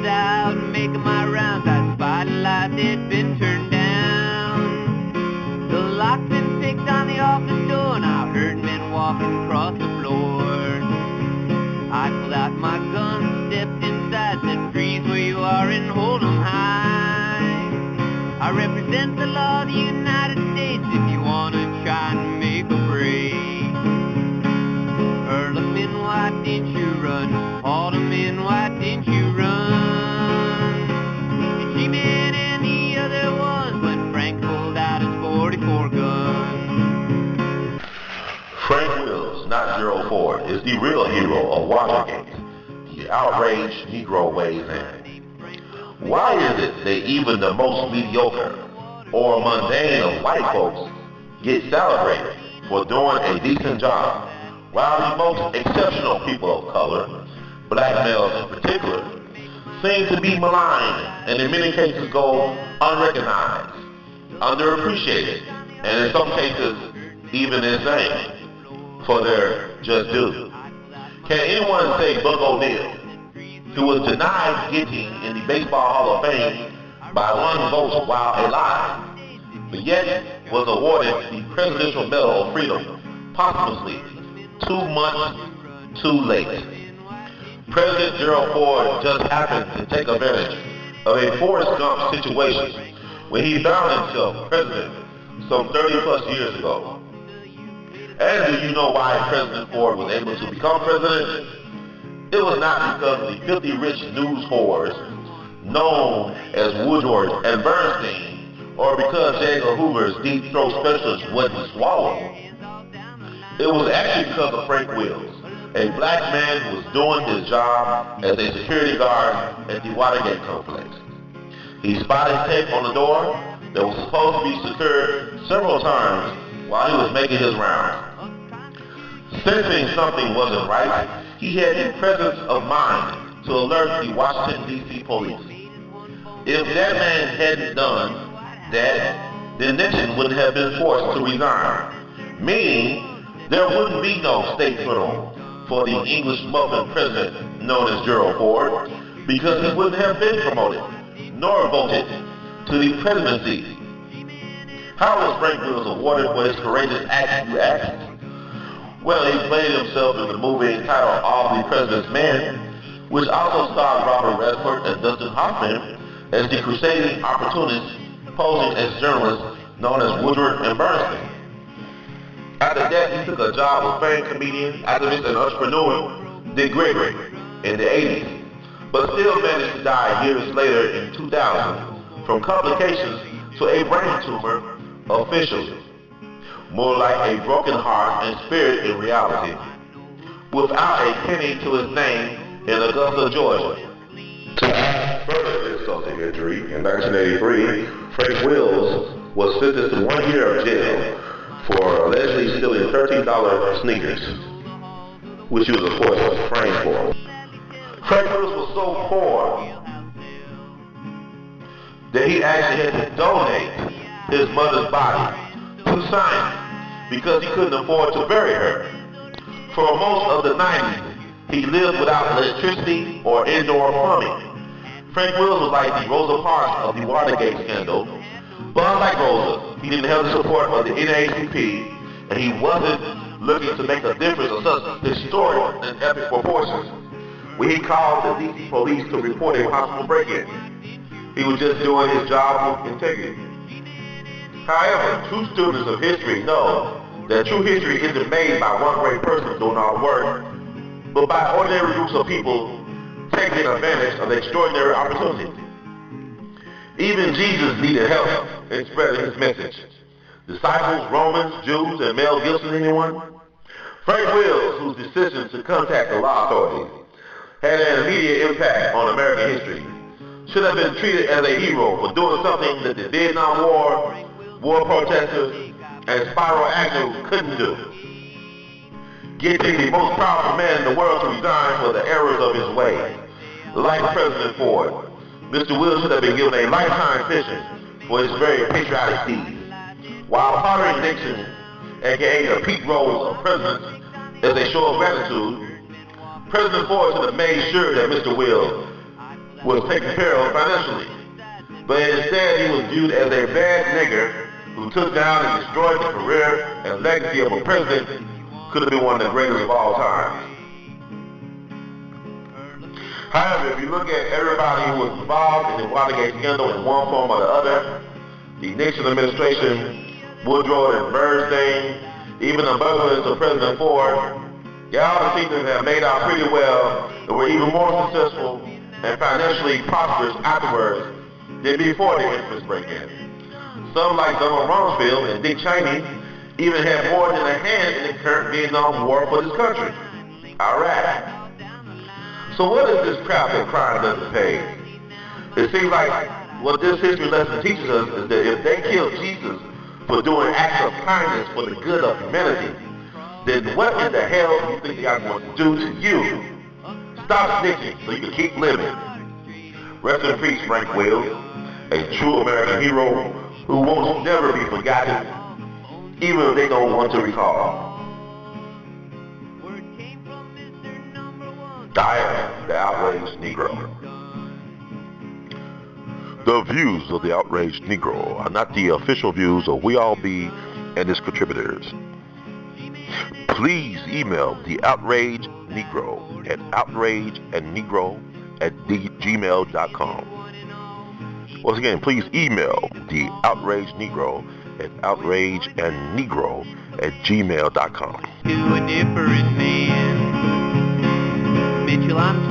out making my rounds. I spotted lights had been turned down. The lock's been picked on the office door, and I heard men walking across the floor. I pulled out my gun, stepped inside, said freeze where you are and hold 'em high. I represent the law of the United States if you wanna try and make a break. Earl 'em in, why didn't you run? Hauled 'em in, why didn't you run? And G-Man and the other ones when Frank pulled out his 44 gun. Frank Wills, not Gerald Ford, is the real hero of Watergate. The outraged Negro weighs in. Why is it that even the most mediocre or mundane of white folks get celebrated for doing a decent job, while the most exceptional people of color, black males in particular, seem to be maligned and in many cases go unrecognized, underappreciated, and in some cases even insane for their just due? Can anyone say Buck O'Neil, who was denied getting in the Baseball Hall of Fame by one vote while alive, but yet was awarded the Presidential Medal of Freedom posthumously 2 months too late? President Gerald Ford just happened to take advantage of a Forrest Gump situation when he found himself president some 30 plus years ago. And do you know why President Ford was able to become president? It was not because of the filthy rich news whores known as Woodward and Bernstein, or because J. Edgar Hoover's deep throat specialist wouldn't swallow. It was actually because of Frank Wills, a black man who was doing his job as a security guard at the Watergate complex. He spotted tape on the door that was supposed to be secured several times while he was making his rounds. Sensing something wasn't right, he had the presence of mind to alert the Washington, D.C. police. If that man hadn't done that, then Nixon wouldn't have been forced to resign, meaning there wouldn't be no state funeral for the English muffin president known as Gerald Ford, because he wouldn't have been promoted, nor voted to the presidency. How was Frank Wills awarded for his courageous act, you ask? Well, he played himself in the movie entitled All the President's Men, which also starred Robert Redford and Dustin Hoffman as the crusading opportunists posing as journalists known as Woodward and Bernstein. After that, he took a job with famed comedian, activist, and entrepreneur Dick Gregory in the 80s, but still managed to die years later in 2000 from complications to a brain tumor officially. More like a broken heart and spirit in reality, without a penny to his name in Augusta, Georgia. To add further insult to injury, in 1983, Frank Wills was sentenced to 1 year of jail for allegedly stealing $13 sneakers, which he was, of course, framed for. Frank Wills was so poor that he actually had to donate his mother's body to science because he couldn't afford to bury her. For most of the 90s, he lived without electricity or indoor plumbing. Frank Wills was like the Rosa Parks of the Watergate scandal, but unlike Rosa, he didn't have the support of the NAACP, and he wasn't looking to make a difference of such historic and epic proportions when he called the DC police to report a possible break-in. He was just doing his job with integrity. However, true students of history know that true history isn't made by one great person doing all the work, but by ordinary groups of people taking advantage of extraordinary opportunities. Even Jesus needed help in spreading his message. Disciples, Romans, Jews, and Mel Gibson, anyone? Frank Wills, whose decision to contact the law authorities had an immediate impact on American history, should have been treated as a hero for doing something that the Vietnam war protesters, and Spyro Agnew couldn't do. Getting the most powerful man in the world to resign for the errors of his ways. Like President Ford, Mr. Wills should have been given a lifetime pension for his very patriotic deeds. While honoring Nixon, aka the peak roles of presidents, as a show of gratitude, President Ford should have made sure that Mr. Wills was taken care of financially. But instead he was viewed as a bad nigger who took down and destroyed the career and legacy of a president who could have been one of the greatest of all time. However, if you look at everybody who was involved in the Watergate scandal in one form or the other, the Nixon administration, Woodrow and Bernstein, even the burglars of President Ford, y'all seem to have made out pretty well and were even more successful and financially prosperous afterwards than before the infamous break-in. Some like Donald Rumsfeld and Dick Cheney even had more than a hand in the current Vietnam War for this country, Iraq. So what is this crap that crime doesn't pay? It seems like what this history lesson teaches us is that if they killed Jesus for doing acts of kindness for the good of humanity, then what in the hell do you think they are going to do to you? Stop snitching so you can keep living. Rest in peace, Frank Wells, a true American hero who won't never be forgotten, even if they don't want to recall. Dyer, the Outraged Negro. The views of the Outraged Negro are not the official views of We All Be and its contributors. Please email the Outraged Negro at outrageandnegro@gmail.com. Once again, please email the Outraged Negro at outrageandnegro@gmail.com. To a different man, Mitchell, I'm